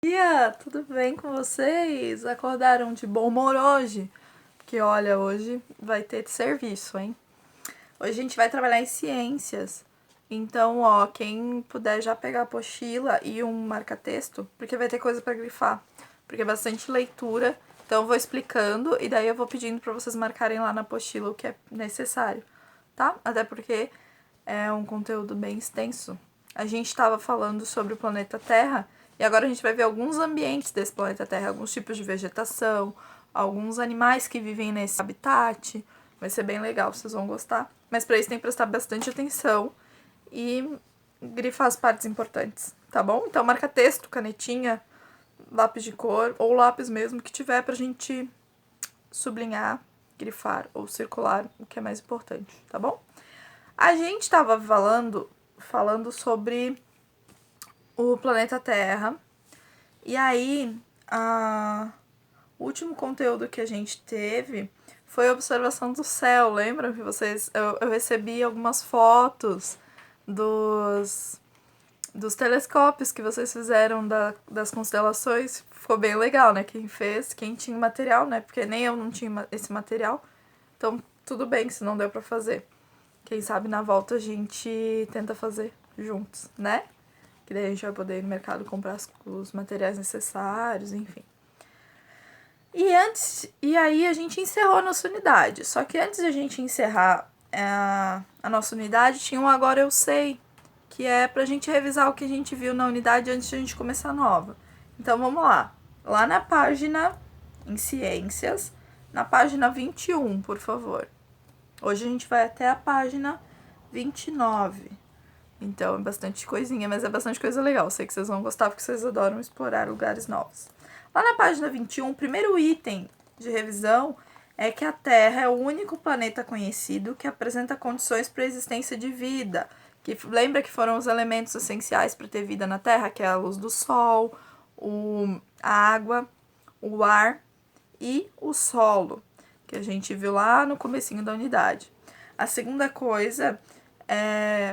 Dia, tudo bem com vocês? Acordaram de bom humor hoje? Porque olha, hoje vai ter serviço, hein? Hoje a gente vai trabalhar em ciências. Então, ó, quem puder já pegar a apostila e um marca-texto, porque vai ter coisa pra grifar. Porque é bastante leitura. Então eu vou explicando e daí eu vou pedindo pra vocês marcarem lá na apostila o que é necessário, tá? Até porque é um conteúdo bem extenso. A gente estava falando sobre o planeta Terra e agora a gente vai ver alguns ambientes desse planeta Terra, alguns tipos de vegetação, alguns animais que vivem nesse habitat. Vai ser bem legal, vocês vão gostar. Mas para isso tem que prestar bastante atenção e grifar as partes importantes, tá bom? Então marca texto, canetinha, lápis de cor ou lápis mesmo que tiver pra gente sublinhar, grifar ou circular, o que é mais importante, tá bom? A gente estava falando sobre o planeta Terra. E aí, o último conteúdo que a gente teve foi a observação do céu. Lembram que vocês... Eu recebi algumas fotos dos telescópios que vocês fizeram das constelações. Ficou bem legal, né? Quem fez, quem tinha material, né? Porque nem eu não tinha esse material. Então, tudo bem se não deu pra fazer. Quem sabe na volta a gente tenta fazer juntos, né? Que daí a gente vai poder ir no mercado comprar os materiais necessários, enfim. E aí a gente encerrou a nossa unidade. Só que antes de a gente encerrar a nossa unidade, tinha um Agora Eu Sei, que é pra gente revisar o que a gente viu na unidade antes de a gente começar a nova. Então vamos lá. Lá na página, em Ciências, na página 21, por favor. Hoje a gente vai até a página 29. Então é bastante coisinha, mas é bastante coisa legal. Sei que vocês vão gostar porque vocês adoram explorar lugares novos. Lá na página 21, o primeiro item de revisão é que a Terra é o único planeta conhecido que apresenta condições para a existência de vida. Que lembra que foram os elementos essenciais para ter vida na Terra, que é a luz do Sol, a água, o ar e o solo, que a gente viu lá no comecinho da unidade. A segunda coisa,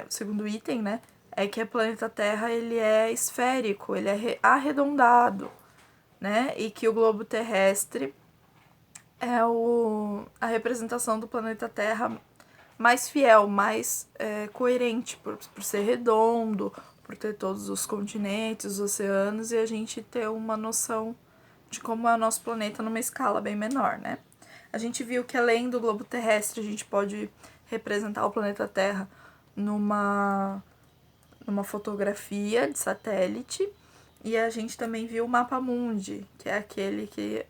o segundo item, né, é que o planeta Terra ele é esférico, ele é arredondado, né, e que o globo terrestre é a representação do planeta Terra mais fiel, mais coerente, por ser redondo, por ter todos os continentes, os oceanos, e a gente ter uma noção de como é o nosso planeta numa escala bem menor, né? A gente viu que além do globo terrestre, a gente pode representar o planeta Terra numa fotografia de satélite, e a gente também viu o mapa mundi, que é aquele que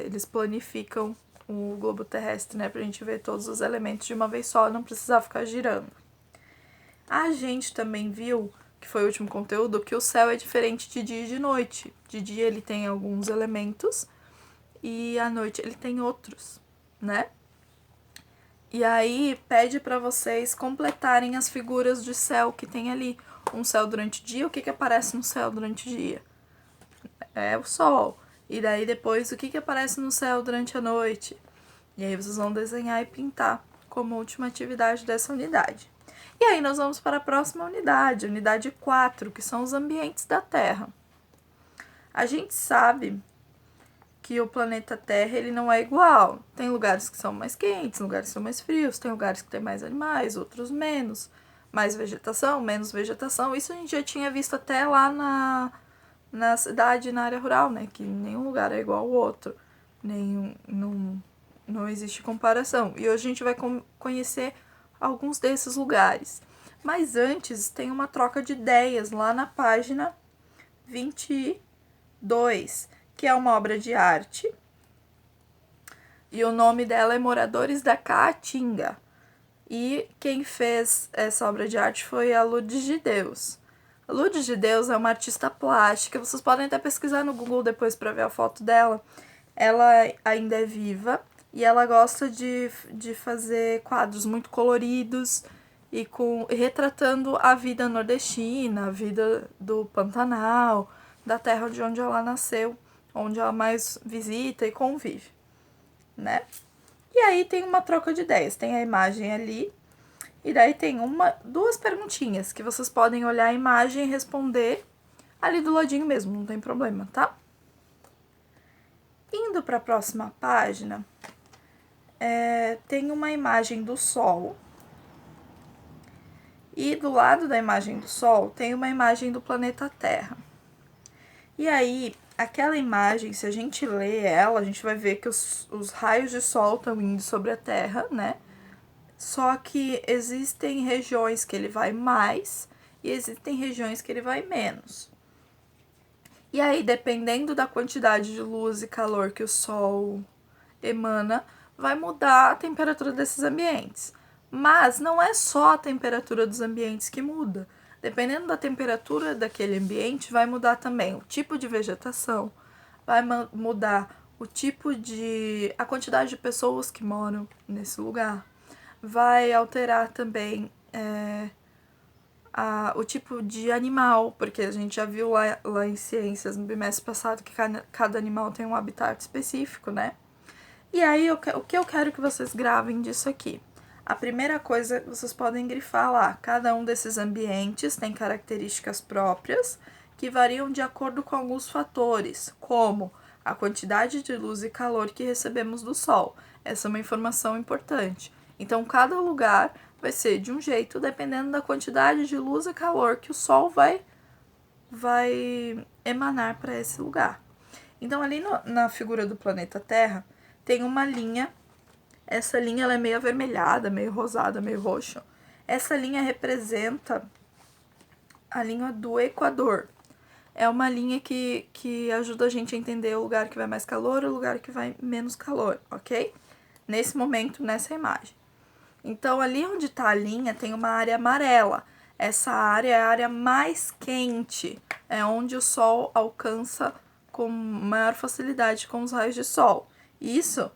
eles planificam o globo terrestre, né, pra gente ver todos os elementos de uma vez só, não precisar ficar girando. A gente também viu, que foi o último conteúdo, que o céu é diferente de dia e de noite. De dia ele tem alguns elementos e à noite ele tem outros, né? E aí pede para vocês completarem as figuras de céu que tem ali. Um céu durante o dia, o que aparece no céu durante o dia? É o sol. E daí depois o que aparece no céu durante a noite? E aí vocês vão desenhar e pintar como última atividade dessa unidade. E aí nós vamos para a próxima unidade, unidade 4, que são os ambientes da Terra. A gente sabe que o planeta Terra ele não é igual. Tem lugares que são mais quentes, lugares que são mais frios, tem lugares que tem mais animais, outros menos. Mais vegetação, menos vegetação. Isso a gente já tinha visto até lá na cidade, na área rural, né? Que nenhum lugar é igual ao outro. Não existe comparação. E hoje a gente vai conhecer alguns desses lugares. Mas antes tem uma troca de ideias lá na página 22, que é uma obra de arte. E o nome dela é Moradores da Caatinga. E quem fez essa obra de arte foi a Lourdes de Deus. A Lourdes de Deus é uma artista plástica. Vocês podem até pesquisar no Google depois para ver a foto dela. Ela ainda é viva e ela gosta de fazer quadros muito coloridos e retratando a vida nordestina, a vida do Pantanal, da terra de onde ela nasceu, onde ela mais visita e convive, né? E aí tem uma troca de ideias, tem a imagem ali, e daí tem duas perguntinhas que vocês podem olhar a imagem e responder ali do ladinho mesmo, não tem problema, tá? Indo para a próxima página, tem uma imagem do Sol. E do lado da imagem do Sol tem uma imagem do planeta Terra. E aí, aquela imagem, se a gente ler ela, a gente vai ver que os raios de Sol estão indo sobre a Terra, né? Só que existem regiões que ele vai mais e existem regiões que ele vai menos. E aí, dependendo da quantidade de luz e calor que o Sol emana, vai mudar a temperatura desses ambientes. Mas não é só a temperatura dos ambientes que muda. Dependendo da temperatura daquele ambiente, vai mudar também o tipo de vegetação, vai mudar o tipo de... a quantidade de pessoas que moram nesse lugar. Vai alterar também o tipo de animal, porque a gente já viu lá em Ciências, no bimestre passado, que cada animal tem um habitat específico, né? E aí, o que eu quero que vocês gravem disso aqui? A primeira coisa, vocês podem grifar lá, cada um desses ambientes tem características próprias que variam de acordo com alguns fatores, como a quantidade de luz e calor que recebemos do Sol. Essa é uma informação importante. Então, cada lugar vai ser de um jeito, dependendo da quantidade de luz e calor que o Sol vai emanar para esse lugar. Então, ali na figura do planeta Terra, tem uma linha. Essa linha ela é meio avermelhada, meio rosada, meio roxo. Essa linha representa a linha do Equador. É uma linha que ajuda a gente a entender o lugar que vai mais calor e o lugar que vai menos calor, ok? Nesse momento, nessa imagem. Então, ali onde está a linha, tem uma área amarela. Essa área é a área mais quente. É onde o Sol alcança com maior facilidade com os raios de Sol. Isso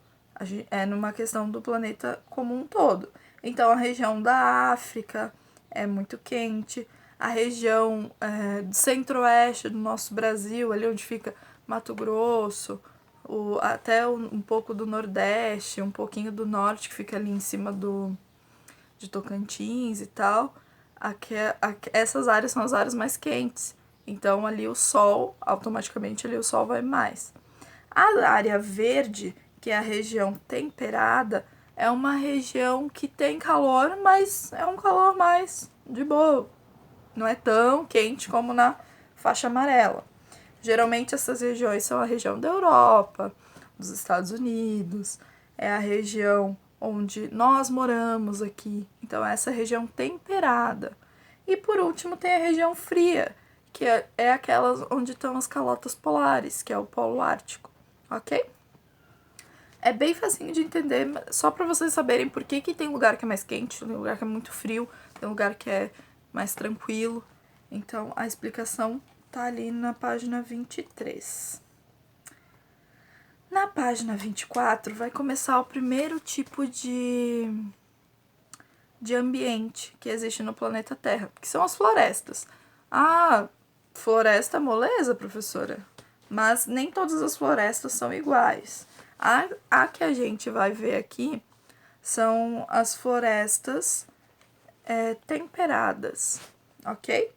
é numa questão do planeta como um todo. Então, a região da África é muito quente. A região do centro-oeste do nosso Brasil, ali onde fica Mato Grosso, até um pouco do Nordeste, um pouquinho do Norte, que fica ali em cima de Tocantins e tal. Essas áreas são as áreas mais quentes. Então, ali o Sol, automaticamente ali o Sol vai mais. A área verde, que é a região temperada, é uma região que tem calor, mas é um calor mais de boa. Não é tão quente como na faixa amarela. Geralmente essas regiões são a região da Europa, dos Estados Unidos, é a região onde nós moramos aqui. Então, essa região temperada. E por último tem a região fria, que é aquelas onde estão as calotas polares, que é o Polo Ártico, ok? É bem facinho de entender, só para vocês saberem por que tem lugar que é mais quente, tem lugar que é muito frio, tem lugar que é mais tranquilo. Então, a explicação tá ali na página 23. Na página 24, vai começar o primeiro tipo de ambiente que existe no planeta Terra, que são as florestas. Ah, floresta moleza, professora? Mas nem todas as florestas são iguais. A que a gente vai ver aqui são as florestas temperadas, ok?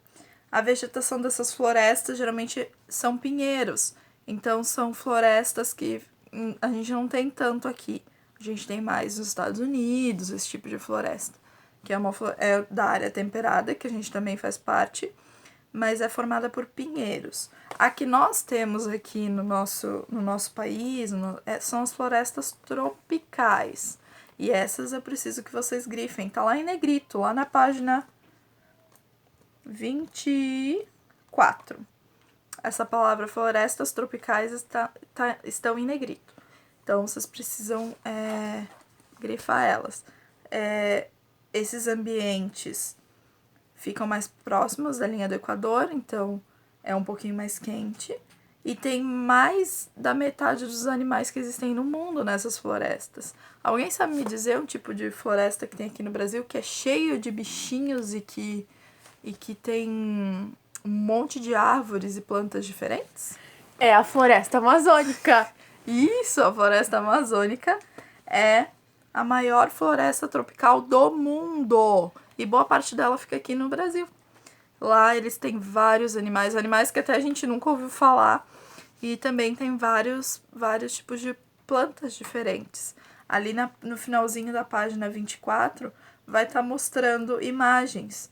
A vegetação dessas florestas geralmente são pinheiros, então são florestas que a gente não tem tanto aqui. A gente tem mais nos Estados Unidos, esse tipo de floresta, que é da área temperada, que a gente também faz parte, mas é formada por pinheiros. A que nós temos aqui no nosso país são as florestas tropicais. E essas eu preciso que vocês grifem. Tá lá em negrito, lá na página 24. Essa palavra florestas tropicais estão em negrito. Então, vocês precisam grifar elas. Esses ambientes ficam mais próximos da linha do Equador, então é um pouquinho mais quente. E tem mais da metade dos animais que existem no mundo nessas florestas. Alguém sabe me dizer um tipo de floresta que tem aqui no Brasil que é cheio de bichinhos e que tem um monte de árvores e plantas diferentes? É a floresta amazônica. Isso, a floresta amazônica é a maior floresta tropical do mundo. E boa parte dela fica aqui no Brasil. Lá eles têm vários animais que até a gente nunca ouviu falar. E também tem vários tipos de plantas diferentes. Ali no finalzinho da página 24, vai estar mostrando imagens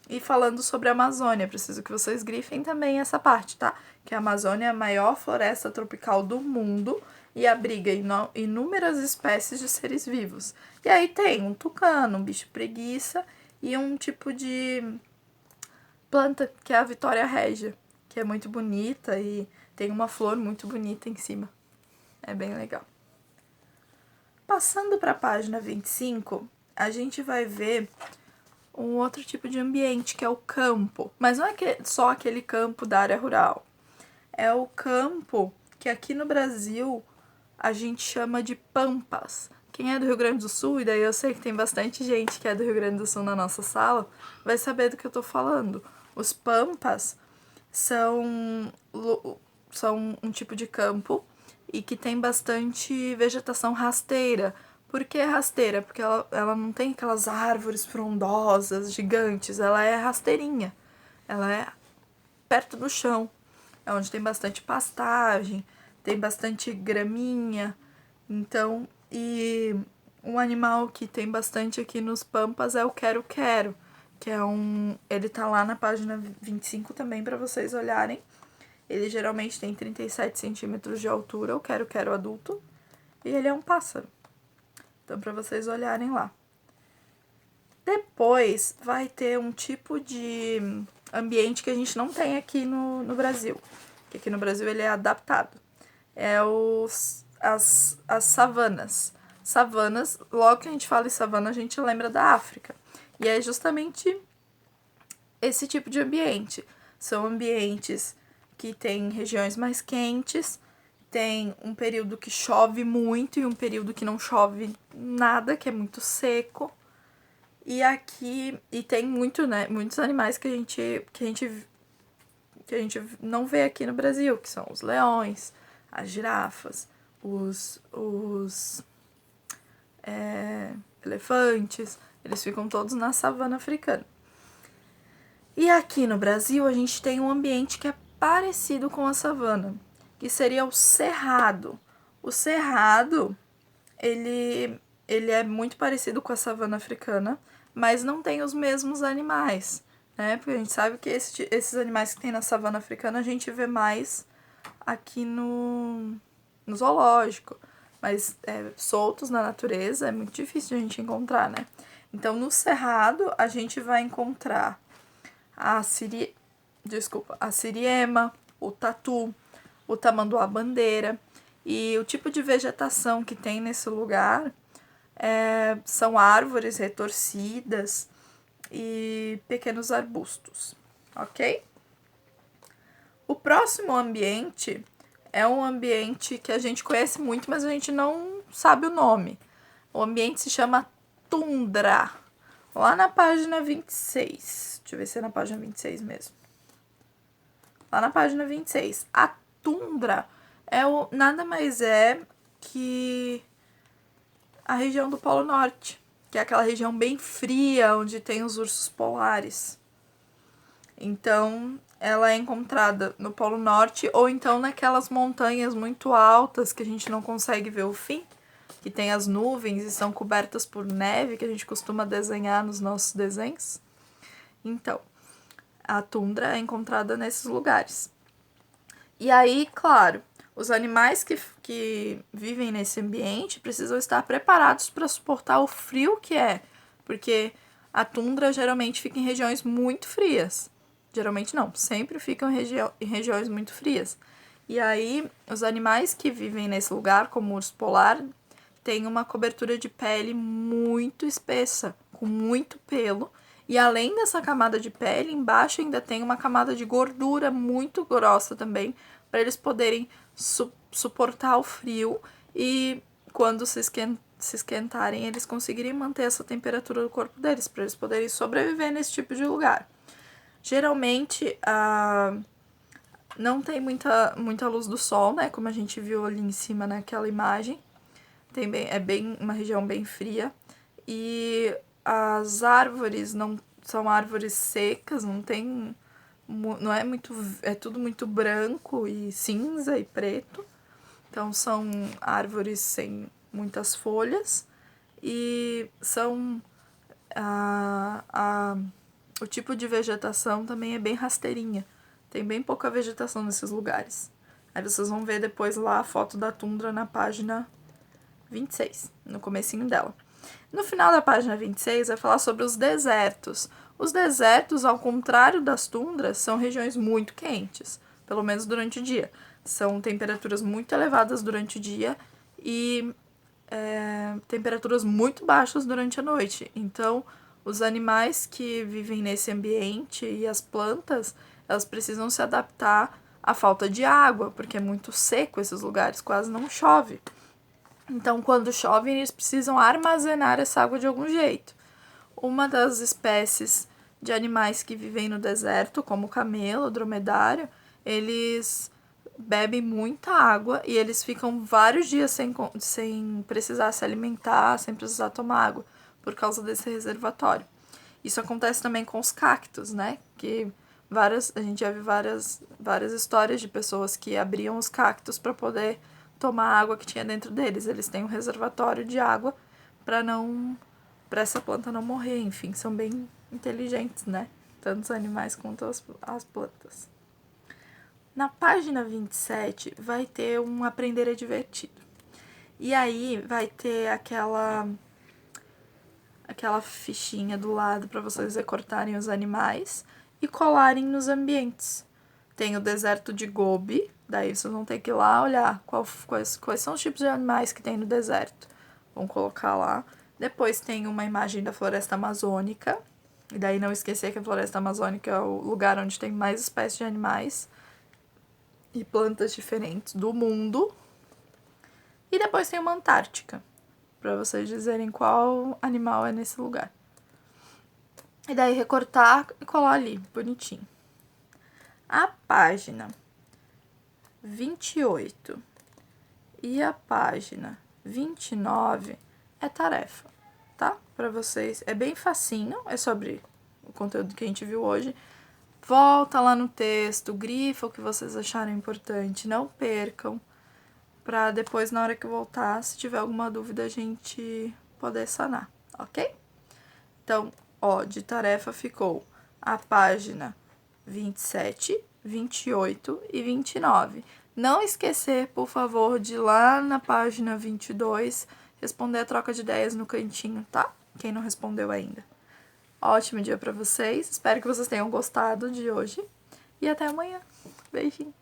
e falando sobre a Amazônia. Preciso que vocês grifem também essa parte, tá? Que a Amazônia é a maior floresta tropical do mundo e abriga inúmeras espécies de seres vivos. E aí tem um tucano, um bicho preguiça e um tipo de planta que é a Vitória Régia, que é muito bonita e tem uma flor muito bonita em cima. É bem legal. Passando para a página 25, a gente vai ver um outro tipo de ambiente, que é o campo. Mas não é só aquele campo da área rural. É o campo que aqui no Brasil a gente chama de pampas. Quem é do Rio Grande do Sul, e daí eu sei que tem bastante gente que é do Rio Grande do Sul na nossa sala, vai saber do que eu tô falando. Os pampas são um tipo de campo e que tem bastante vegetação rasteira. Por que rasteira? Porque ela não tem aquelas árvores frondosas, gigantes. Ela é rasteirinha. Ela é perto do chão. É onde tem bastante pastagem, tem bastante graminha. Então, e um animal que tem bastante aqui nos pampas é o quero-quero, que é ele tá lá na página 25 também para vocês olharem. Ele geralmente tem 37 centímetros de altura, o quero-quero adulto, e ele é um pássaro. Então, para vocês olharem lá. Depois vai ter um tipo de ambiente que a gente não tem aqui no Brasil. Que aqui no Brasil ele é adaptado. É as savanas. Savanas, logo que a gente fala em savana, a gente lembra da África. E é justamente esse tipo de ambiente. São ambientes que tem regiões mais quentes, tem um período que chove muito e um período que não chove nada, que é muito seco. E aqui tem muitos animais que a gente não vê aqui no Brasil, que são os leões, as girafas, os elefantes, eles ficam todos na savana africana. E aqui no Brasil a gente tem um ambiente que é parecido com a savana, que seria o cerrado. O cerrado, ele é muito parecido com a savana africana, mas não tem os mesmos animais, né? Porque a gente sabe que esses animais que tem na savana africana a gente vê mais aqui no zoológico, mas soltos na natureza é muito difícil de a gente encontrar, né? Então, no cerrado, a gente vai encontrar a siriema, o tatu, o tamanduá-bandeira. E o tipo de vegetação que tem nesse lugar são árvores retorcidas e pequenos arbustos, ok? O próximo ambiente é um ambiente que a gente conhece muito, mas a gente não sabe o nome. O ambiente se chama tundra. Lá na página 26. Deixa eu ver se é na página 26 mesmo. Lá na página 26. A tundra nada mais é que a região do Polo Norte, que é aquela região bem fria, onde tem os ursos polares. Então, ela é encontrada no Polo Norte ou então naquelas montanhas muito altas que a gente não consegue ver o fim, que tem as nuvens e são cobertas por neve, que a gente costuma desenhar nos nossos desenhos. Então, a tundra é encontrada nesses lugares. E aí, claro, os animais que vivem nesse ambiente precisam estar preparados para suportar o frio que é, porque a tundra geralmente fica em regiões muito frias. Geralmente não, sempre ficam em regiões muito frias. E aí, os animais que vivem nesse lugar, como o urso polar, têm uma cobertura de pele muito espessa, com muito pelo. E além dessa camada de pele, embaixo ainda tem uma camada de gordura muito grossa também, para eles poderem suportar o frio e quando se esquentarem, eles conseguirem manter essa temperatura do corpo deles, para eles poderem sobreviver nesse tipo de lugar. Geralmente, não tem muita luz do sol, né? Como a gente viu ali em cima naquela imagem. É bem uma região bem fria. E as árvores são árvores secas, não é muito, é tudo muito branco e cinza e preto. Então são árvores sem muitas folhas e são o tipo de vegetação também é bem rasteirinha. Tem bem pouca vegetação nesses lugares. Aí vocês vão ver depois lá a foto da tundra na página 26, no comecinho dela. No final da página 26 vai falar sobre os desertos. Os desertos, ao contrário das tundras, são regiões muito quentes, pelo menos durante o dia. São temperaturas muito elevadas durante o dia e temperaturas muito baixas durante a noite. Então, os animais que vivem nesse ambiente e as plantas, elas precisam se adaptar à falta de água, porque é muito seco esses lugares, quase não chove. Então, quando chove, eles precisam armazenar essa água de algum jeito. Uma das espécies de animais que vivem no deserto, como o camelo, o dromedário, eles bebem muita água e eles ficam vários dias sem precisar se alimentar, sem precisar tomar água, por causa desse reservatório. Isso acontece também com os cactos, né? Que a gente já viu várias histórias de pessoas que abriam os cactos para poder tomar a água que tinha dentro deles. Eles têm um reservatório de água para essa planta não morrer. Enfim, são bem inteligentes, né? Tanto os animais quanto as plantas. Na página 27 vai ter um aprender é divertido. E aí vai ter aquela fichinha do lado para vocês recortarem os animais e colarem nos ambientes. Tem o deserto de Gobi, daí vocês vão ter que ir lá olhar quais são os tipos de animais que tem no deserto. Vão colocar lá. Depois tem uma imagem da floresta amazônica. E daí não esquecer que a floresta amazônica é o lugar onde tem mais espécies de animais e plantas diferentes do mundo. E depois tem uma Antártica, para vocês dizerem qual animal é nesse lugar. E daí recortar e colar ali, bonitinho. A página 28 e a página 29 é tarefa, tá? Para vocês. É bem facinho, é sobre o conteúdo que a gente viu hoje. Volta lá no texto, grifa o que vocês acharem importante, não percam, para depois, na hora que eu voltar, se tiver alguma dúvida, a gente poder sanar, ok? Então, de tarefa ficou a página 27, 28 e 29. Não esquecer, por favor, de ir lá na página 22 responder a troca de ideias no cantinho, tá? Quem não respondeu ainda. Ótimo dia pra vocês. Espero que vocês tenham gostado de hoje. E até amanhã. Beijinho.